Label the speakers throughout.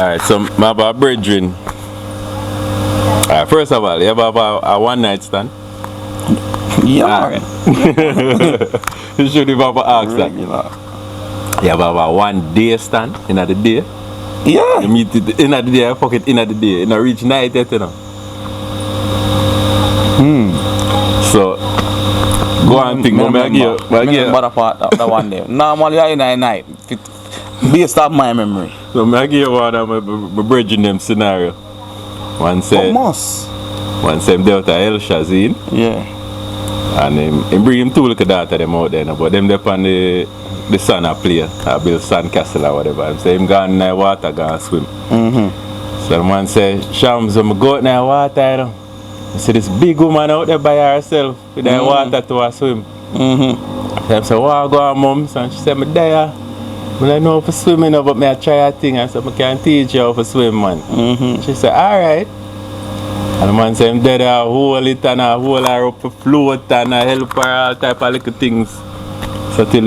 Speaker 1: Alright, so my about brethren. Alright, first of all, you have a one night stand?
Speaker 2: Yeah.
Speaker 1: You should have asked that. You have a 1 day stand in the day?
Speaker 2: Yeah.
Speaker 1: You meet it in the day, fuck it in the day. You know, reach night yet, you know. So, go on think, but I
Speaker 2: remember that one day. Normally I in the night. Based on my memory.
Speaker 1: So I give you one of my brethren them scenario. One said him dealt with El Shazin.
Speaker 2: Yeah.
Speaker 1: And him bring him two little daughter them out there, but them up on the sun a play, or build sand castle or whatever. Him say him gone in the water, go swim. So the man say, Shams, I'm go out in the water, you know. I see this big woman out there by herself with the water to her swim. So I say, wow, go on, mum. So she said, I'm there. I don't know how to swim, you know, but I try a thing. I said, I can teach you how to swim, man. She said, alright. And the man said, I'm there, I hold it and I hold her up to float and I help her all type of little things. So till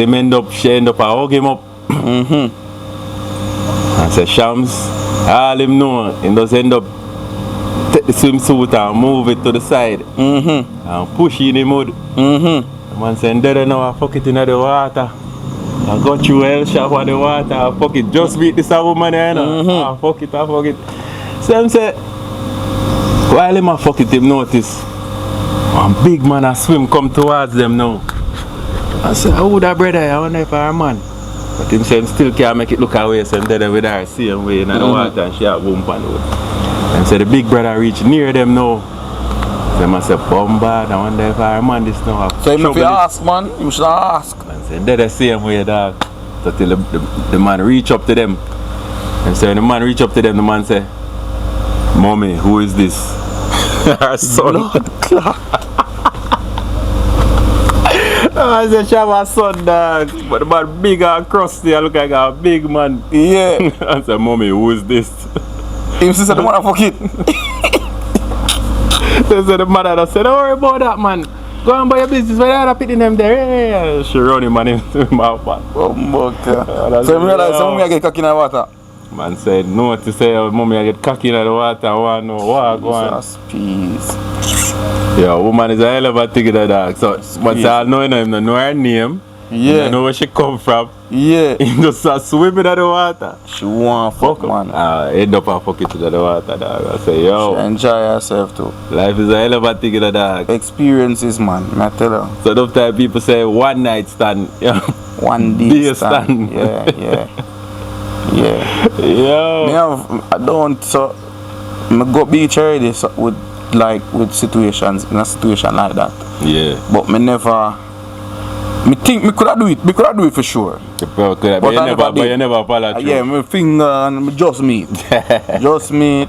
Speaker 1: she end up, I hug him up. I said, Shams, all him know, he does end up take the swimsuit and move it to the side. And push it in the mud. The man said, there now, I fuck it in the water. I go through hell shop on the water, I fuck it. Just beat this woman there, you know. I fuck it. So him say, while him a fuck it, him notice one big man a swim come towards them now. I said, oh that brother, I wonder if I'm a man. But him say him still can't make it look away, so him there with her same way in the water and she a boom pan the wood. And so the big brother reach near them now. So him say, bombard, I wonder if I'm a man this now.
Speaker 2: So if you ask, man, you should ask.
Speaker 1: And say, they're the same way, dog. So till the man reach up to them. And so when the man reach up to them, the man say, Mommy, who is this? Her son. I said, she have a son, dog. But the man big and crusty, I look like a big man.
Speaker 2: Yeah.
Speaker 1: I said, Mommy, who is this?
Speaker 2: Him said, the motherfucker.
Speaker 1: They said, the mother said, don't worry about that, man. Go on by your business, why are you putting them there? She run him and him out, man.
Speaker 2: Oh, okay. So you realize some I get cocky in the water?
Speaker 1: Man said, no, to say, Mommy, I get cocky in the water, I want to know what go on.
Speaker 2: Peace.
Speaker 1: Yeah, woman is a hell of a thing, that dog. So, once I know him, I know her name.
Speaker 2: Yeah.
Speaker 1: I know where she come from.
Speaker 2: Yeah.
Speaker 1: He just start swimming in the water.
Speaker 2: She want fuck, man.
Speaker 1: End up and fuck it to the water, dog. I say, yo.
Speaker 2: She enjoy herself too.
Speaker 1: Life is a hell of a thing, that dog.
Speaker 2: Experiences, man. I tell her.
Speaker 1: So, those time people say, one night stand. Yeah.
Speaker 2: 1 day stand. Yeah.
Speaker 1: Yo.
Speaker 2: I don't, so I go beach already so, with situations, in a situation like that.
Speaker 1: Yeah.
Speaker 2: But me never, me think me could do it. Me could do it for sure.
Speaker 1: But you never follow through.
Speaker 2: Yeah, my finger and me just meet. Just meet.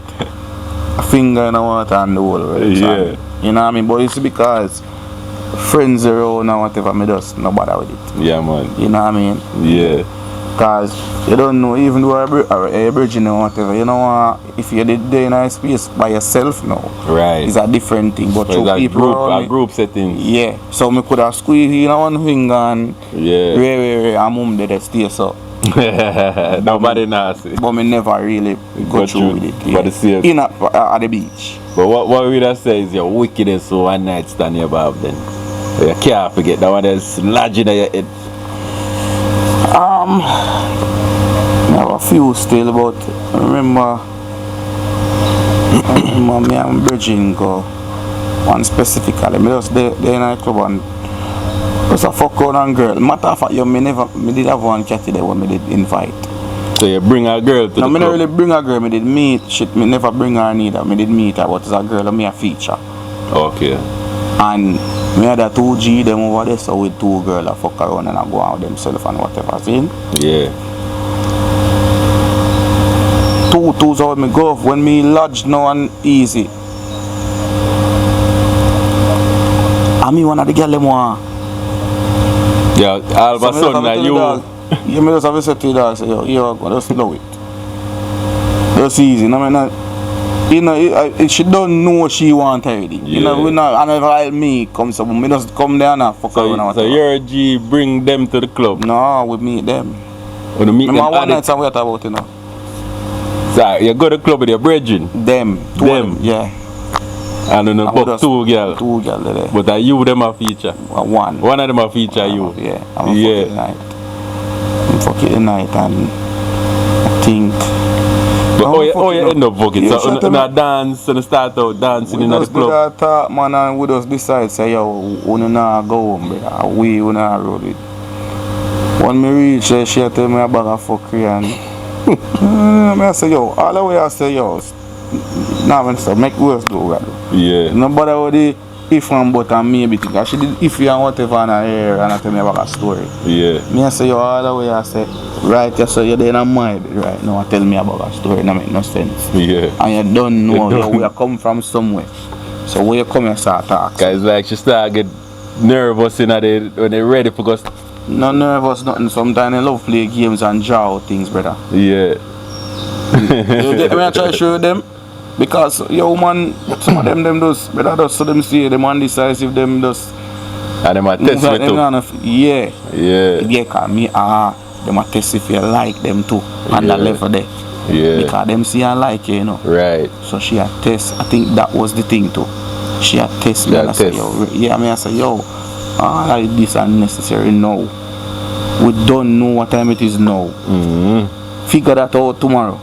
Speaker 2: A finger in the water and the whole.
Speaker 1: Yeah.
Speaker 2: You know what I mean? But it's because friends around and whatever, me just no bother with it.
Speaker 1: Yeah, man.
Speaker 2: You know what I mean?
Speaker 1: Yeah.
Speaker 2: Because you don't know, even though a virgin or whatever, you know, if you're there in a space by yourself now,
Speaker 1: right,
Speaker 2: it's a different thing. But
Speaker 1: so
Speaker 2: two people
Speaker 1: a group setting.
Speaker 2: Yeah. So me could have squeezed in one finger and and mum did stay so.
Speaker 1: Nobody nasty.
Speaker 2: But me never really go through with it.
Speaker 1: Yeah.
Speaker 2: In at the beach.
Speaker 1: But what we just say is your wickedest one night stand you have then. You can't forget that one that's lodging in your head.
Speaker 2: I have a few still, but I remember me and Virgin go one specifically. Me just there in a club and just a fuck around and girl. Matter of fact, me did have one catty there when me did invite.
Speaker 1: So you bring a girl to the club?
Speaker 2: No, me not really bring a girl. Me did meet shit. Me never bring her neither. Me did meet her, but it's a girl and me a feature.
Speaker 1: Okay.
Speaker 2: And me had a 2G them over there, so with 2 girls I fuck around and I go out themselves and whatever. See?
Speaker 1: Yeah.
Speaker 2: 2's how me go when me lodge now and easy. I mean one of the girls them want.
Speaker 1: Yeah, all of a sudden that you.
Speaker 2: You me just have to say to the dog, say yo, go just slow it. Just easy. No, you know, she don't know what she want already. Yeah. You know, I never me come so me just come there and fuck around.
Speaker 1: So your G bring them to the club?
Speaker 2: No, we meet them.
Speaker 1: When you meet them
Speaker 2: one night and we talk about, you know.
Speaker 1: So you go to the club with your brethren.
Speaker 2: Them.
Speaker 1: Them.
Speaker 2: Yeah.
Speaker 1: And then book 2 girl.
Speaker 2: 2 girl there.
Speaker 1: But are you them a feature?
Speaker 2: One.
Speaker 1: One of them a feature you.
Speaker 2: Yeah. I'm fucking tonight and I think.
Speaker 1: But how you end up fucking?
Speaker 2: Yeah,
Speaker 1: so you dance and start out dancing in the club?
Speaker 2: We just talk, man, and we just decide say yo, we not go home, brother. We not roll it. When me reach there, she tell me about a fuck and I say yo, all the way I say yo. Nah, man, so make worse do that.
Speaker 1: Yeah.
Speaker 2: Nobody with the if and but and maybe thing. She did if and whatever and I hear and I tell me about a story.
Speaker 1: Yeah.
Speaker 2: Me I say yo all the way I say right, you say you're there in my bed right now. Tell me about a story. That make no sense.
Speaker 1: Yeah.
Speaker 2: And you don't know where you come from somewhere. So where you come and start talk.
Speaker 1: Cause like she start get nervous when they ready for us.
Speaker 2: No nervous nothing. Sometimes I love play games and draw out things, brother.
Speaker 1: Yeah.
Speaker 2: You get me? I try to show them. Because yo man, some of them does, brother does so them see them undecisive them does.
Speaker 1: And them a test me too.
Speaker 2: Yeah.
Speaker 1: Yeah.
Speaker 2: Yeah, cause me them a test if you like them too. On that level there.
Speaker 1: Yeah.
Speaker 2: Because them see I like you know.
Speaker 1: Right.
Speaker 2: So she a test. I think that was the thing too. She a test me and I say yo, yeah, I say yo, like this unnecessary now. We don't know what time it is now. Figure that out tomorrow.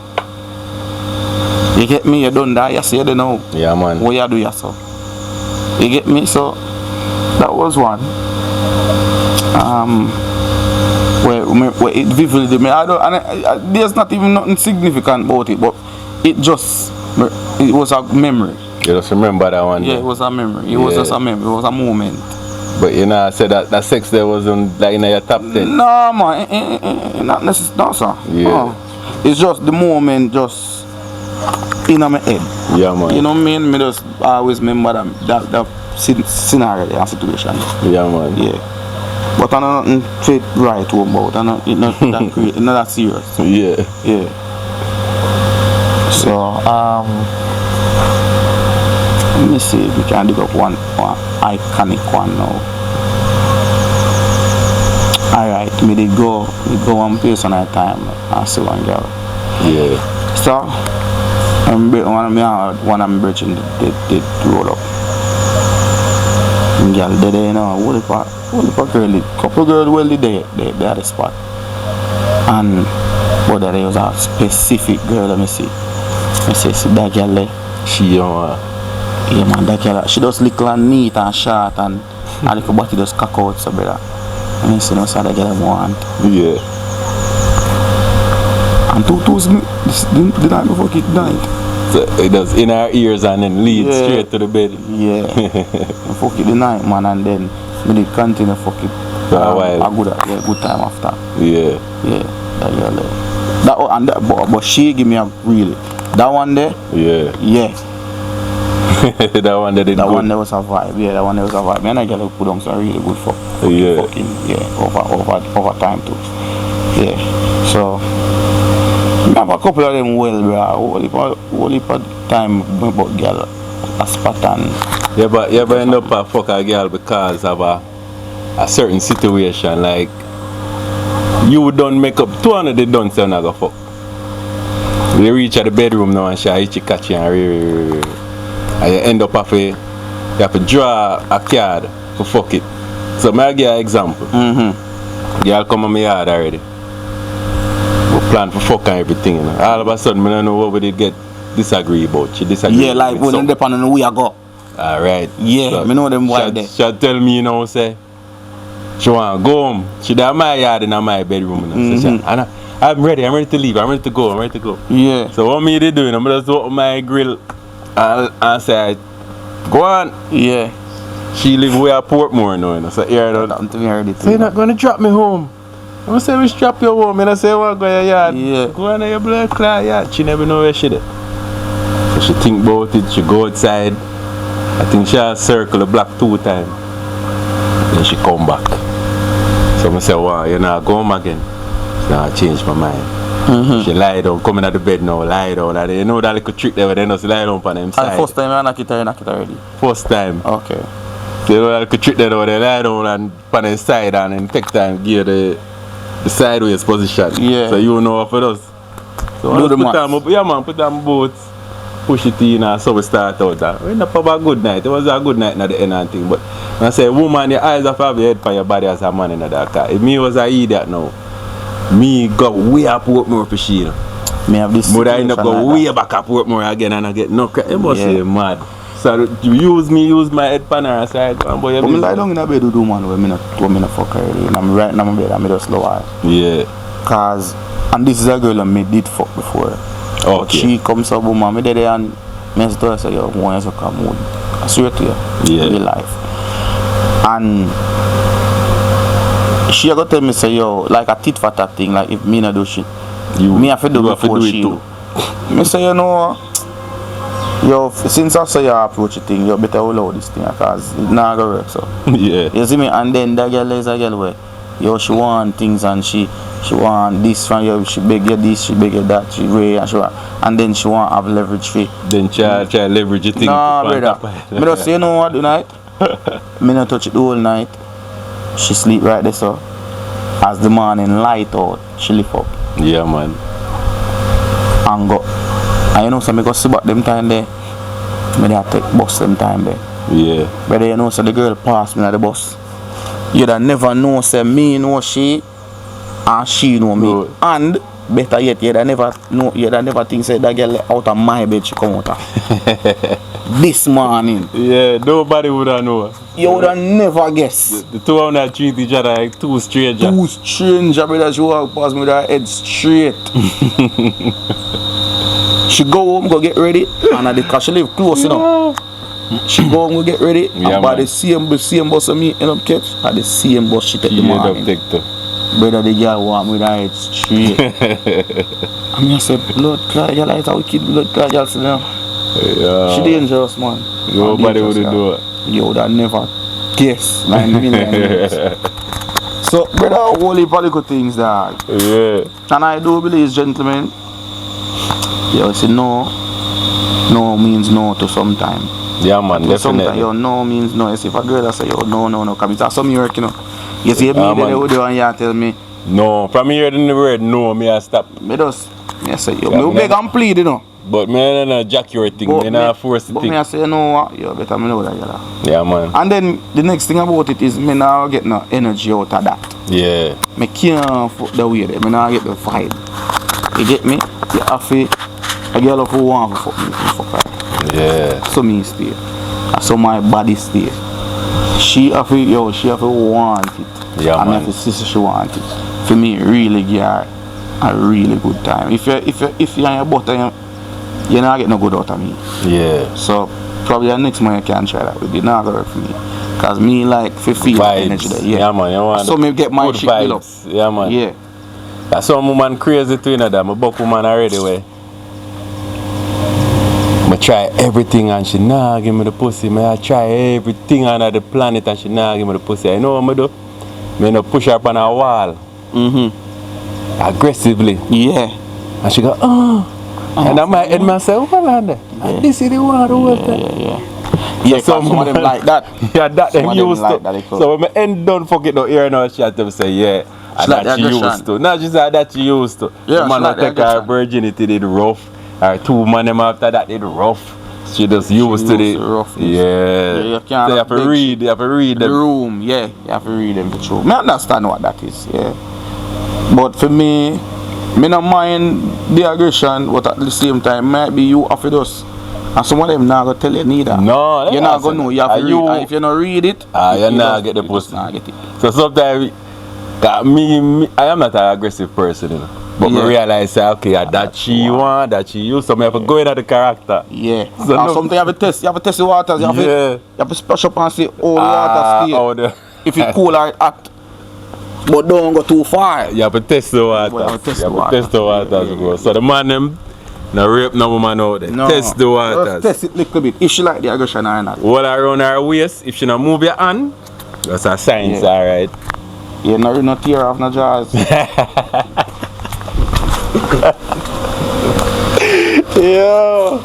Speaker 2: You get me? You done that, you say it now.
Speaker 1: Yeah, man.
Speaker 2: What you do yourself? You get me? So, that was one. Where it vividly, there's not even nothing significant about it, but it was a memory.
Speaker 1: You just remember that one?
Speaker 2: Yeah, it was a memory. It was just a memory. It was a moment.
Speaker 1: But you know, I said that sex there wasn't like in your top 10.
Speaker 2: No, man. Not necessarily, no, sir.
Speaker 1: Yeah.
Speaker 2: No. It's just the moment, just in my head.
Speaker 1: Yeah, man.
Speaker 2: You know what I mean? Me just always remember that scenario, that situation.
Speaker 1: Yeah, man.
Speaker 2: Yeah. But I'm not fit right about. I'm not that great, not that serious.
Speaker 1: Yeah.
Speaker 2: Yeah. So let me see if we can dig up one iconic one now. Alright, we go one place on our time and see one girl.
Speaker 1: Yeah.
Speaker 2: So one of my brethren did roll up. And girl there, you know, what girl, couple girls well there at the spot. And but there was a specific girl, let me see. I say that girl there.
Speaker 1: She
Speaker 2: yeah man, that girl, she does little and neat and short and little body just cock out, so brother. And I see no side that girl I want.
Speaker 1: Yeah.
Speaker 2: And two the night before it night.
Speaker 1: So it does in our ears and then lead straight to the bed.
Speaker 2: Yeah. I fuck it the night man and then we did continue fuck it
Speaker 1: for a while.
Speaker 2: A good time after.
Speaker 1: Yeah.
Speaker 2: Yeah, that girl there. But she give me a really that one there?
Speaker 1: Yeah. that one that did
Speaker 2: that
Speaker 1: good.
Speaker 2: one there was a vibe, yeah, that one there was a vibe. Me and I get put on some really good fuck.
Speaker 1: Yeah.
Speaker 2: Fucking, yeah, over time too. Yeah. So I have a couple of them well, bro. Only for time about girl a spot and
Speaker 1: you ever end up a fuck a girl because of a certain situation, like you don't make up 200 they don't say I'm not gonna fuck. We reach at the bedroom now and she itchy catch you and you end up you have to draw a card for fuck it. So may I give you an example. Girl come on my yard already. We plan for fuck and everything, you know. All of a sudden I don't know what we did get disagree about. She disagree.
Speaker 2: Yeah, like when them depend on where you go.
Speaker 1: Alright.
Speaker 2: Yeah, so, I know them why there.
Speaker 1: She tell me, you know, say she want to go home. She down my yard in my bedroom. You know? So she, I'm ready to leave, I'm ready to go.
Speaker 2: Yeah.
Speaker 1: So what me they doing? I'm just open my grill and say, go on.
Speaker 2: Yeah.
Speaker 1: She live way at Portmore now, you know. So here I don't. So you're not going to drop me home. I'm say we strap you home. And I say, well, go to your yard.
Speaker 2: Yeah.
Speaker 1: Go on to your blood clot yard. She never know where she did. So she think about it, she go outside. I think she has circle the block 2 times. Then she come back. So I say, wow, you know, go home again. So I changed my mind. She lie down, coming out the bed now, lie down. And you know that little trick there, then just lie down on them side.
Speaker 2: First time I knock it already?
Speaker 1: First time.
Speaker 2: Okay.
Speaker 1: So you know that little trick there, they lie down and on them side and then take time give the sideways position.
Speaker 2: Yeah.
Speaker 1: So you know what it does. So
Speaker 2: Do
Speaker 1: I
Speaker 2: the
Speaker 1: put
Speaker 2: maths.
Speaker 1: on, yeah man, put on boots, push it in and so we start out. We end up have a good night. It was a good night at the end and thing. But when I say woman, your eyes have your head for your body as a man in that car. If me was an idiot now, me go way up Portmore for she.
Speaker 2: Me have this
Speaker 1: But I end up
Speaker 2: situation
Speaker 1: go
Speaker 2: like
Speaker 1: way
Speaker 2: that.
Speaker 1: back up Portmore again and I get no crack. It must
Speaker 2: Yeah.
Speaker 1: say mad. So you use my head pan her so I go and boy your
Speaker 2: But me
Speaker 1: business.
Speaker 2: lie down in a bed with do man when me not fuck already. And I'm right in my bed and me just slow her.
Speaker 1: Yeah.
Speaker 2: Cause, and this is a girl that me did fuck before. But
Speaker 1: Okay.
Speaker 2: she comes up with me there and me say to her, say, yo, one is a come on. I swear to you.
Speaker 1: Yeah.
Speaker 2: Real life. And she got tell me say, yo, like a tit for tat thing, like if me not do shit. Me have to do
Speaker 1: you have to
Speaker 2: before
Speaker 1: do it
Speaker 2: she
Speaker 1: too.
Speaker 2: do. Me say, you know, yo, since I say you approach the thing, you better allow this thing because it's not gonna work so.
Speaker 1: Yeah.
Speaker 2: You see me? And then that girl is a girl where, yo, she want things and she want this from you, she beg you this, she beg you that, she way and she want, and then she want have leverage fee.
Speaker 1: Then try leverage your thing.
Speaker 2: Nah,
Speaker 1: to
Speaker 2: brother. Me just say, you know what, do night? Me not touch it the whole night. She sleep right there so. As the morning light out, she lift up
Speaker 1: Yeah man.
Speaker 2: and go. And you know, so me go see back them time there. Me dey take bus them time there.
Speaker 1: Yeah.
Speaker 2: But then you know, so the girl pass me at the bus. You'd never know, say me know she and she know me.
Speaker 1: No.
Speaker 2: And better yet, you'd never think say that girl out of my bed she come out of. This morning.
Speaker 1: Yeah, nobody would have known.
Speaker 2: You would have never guessed.
Speaker 1: The two of them treat each other like two strangers.
Speaker 2: Two stranger brother, she walk past me with her head straight. She go home, go get ready, and because she live close, you know. She go home, go get ready,
Speaker 1: Yeah,
Speaker 2: and by
Speaker 1: man.
Speaker 2: the same bus of me end up catch, at the same bus she take the
Speaker 1: She end up
Speaker 2: morning.
Speaker 1: take two.
Speaker 2: Brother, the girl walk me with her head straight. And I said, blood clot, girl, it's a wicked blood clot, girl, you know.
Speaker 1: Yeah.
Speaker 2: She dangerous, man.
Speaker 1: Nobody
Speaker 2: Dangerous,
Speaker 1: would
Speaker 2: girl.
Speaker 1: do it.
Speaker 2: You would have never guessed 9 million years. So, brother, holy political things, dog.
Speaker 1: Yeah.
Speaker 2: And I do believe, gentlemen, you say no means no to sometime.
Speaker 1: Yeah man,
Speaker 2: To sometime,
Speaker 1: definitely.
Speaker 2: yo, no means no. You see, if a girl say, yo, no, because it's some work, you know. You see, me,
Speaker 1: man.
Speaker 2: they would do and you tell me,
Speaker 1: No, from here the word no, me I stop.
Speaker 2: me just, me say, yo,
Speaker 1: Yeah,
Speaker 2: me beg and plead, you know.
Speaker 1: But me no jack your thing, me not force the
Speaker 2: but
Speaker 1: thing.
Speaker 2: me I say, you know what, you better me know that, you know.
Speaker 1: Yeah man.
Speaker 2: And then, the next thing about it is, me now get no energy out of that.
Speaker 1: Yeah.
Speaker 2: Me can't fuck the way there, me now get the vibe. You get me? You have to, a girl who want to fuck me, fuck her.
Speaker 1: Yeah.
Speaker 2: So me stay. So my body stay. She have to want it.
Speaker 1: Yeah,
Speaker 2: and
Speaker 1: man.
Speaker 2: if the sister she want it. For me, really give her a really good time. If you're on your butt, you're not get no good out of me.
Speaker 1: Yeah.
Speaker 2: So probably the next month you can try that. It did not work for me. Cause me like feel energy there.
Speaker 1: Yeah man, you want
Speaker 2: So me get my
Speaker 1: good
Speaker 2: shit build up.
Speaker 1: vibes. Yeah man.
Speaker 2: Yeah.
Speaker 1: That's some woman crazy too, you know that. My buck woman already way. I try everything and she nah give me the pussy. I try everything under the planet and she nah give me the pussy. You know what I do? I no push her up on a wall aggressively.
Speaker 2: Yeah.
Speaker 1: And she go, oh. And I might head myself, what on there? And this is the one who was there.
Speaker 2: Yeah, some of them like that.
Speaker 1: Yeah, that
Speaker 2: Some
Speaker 1: them
Speaker 2: of them
Speaker 1: used
Speaker 2: like
Speaker 1: to.
Speaker 2: that, they call.
Speaker 1: So when I end done fuck it no ear now, she had to say, yeah. And
Speaker 2: like
Speaker 1: that
Speaker 2: the
Speaker 1: she
Speaker 2: aggression.
Speaker 1: used to. Not just that she used to.
Speaker 2: Yeah,
Speaker 1: the man
Speaker 2: she like
Speaker 1: that
Speaker 2: the
Speaker 1: take her
Speaker 2: aggression.
Speaker 1: virginity did rough. Her 2 man them after that did rough. She just used to
Speaker 2: used
Speaker 1: the
Speaker 2: to roughness.
Speaker 1: Yeah.
Speaker 2: Yeah, you can't
Speaker 1: So you have to
Speaker 2: beg
Speaker 1: read, you have to read
Speaker 2: The
Speaker 1: them.
Speaker 2: room, yeah, you have to read them for sure. I understand what that is, yeah. But for me don't mind the aggression, but at the same time, might be you have to just. And some of them not gonna tell you neither.
Speaker 1: No,
Speaker 2: you're not gonna know. You have to read. And if you don't read it,
Speaker 1: you're not
Speaker 2: just-
Speaker 1: get the
Speaker 2: you just
Speaker 1: pussy.
Speaker 2: not get it.
Speaker 1: So sometimes, me, I am not an aggressive person, you know. But
Speaker 2: Yeah.
Speaker 1: I realize, say, okay, that she want, that she used, so I have to go into the character.
Speaker 2: Yeah.
Speaker 1: So
Speaker 2: And
Speaker 1: no-
Speaker 2: sometimes you have to test. You have to test the waters. You have,
Speaker 1: Yeah.
Speaker 2: to, you have to splash up and see all the water stay.
Speaker 1: Oh, the,
Speaker 2: If it's cool or hot. But don't go too far.
Speaker 1: you have to test the water.
Speaker 2: Well, you have to test
Speaker 1: You
Speaker 2: the
Speaker 1: have to test the
Speaker 2: water.
Speaker 1: waters,
Speaker 2: Yeah,
Speaker 1: bro. So the man them, no rape no woman out there.
Speaker 2: No.
Speaker 1: Test the waters.
Speaker 2: Just test it a little bit. If she like the aggression or not.
Speaker 1: All around her waist, if she not move your hand, that's a sign,
Speaker 2: Yeah.
Speaker 1: alright.
Speaker 2: You not tear off no jaws.
Speaker 1: Yo.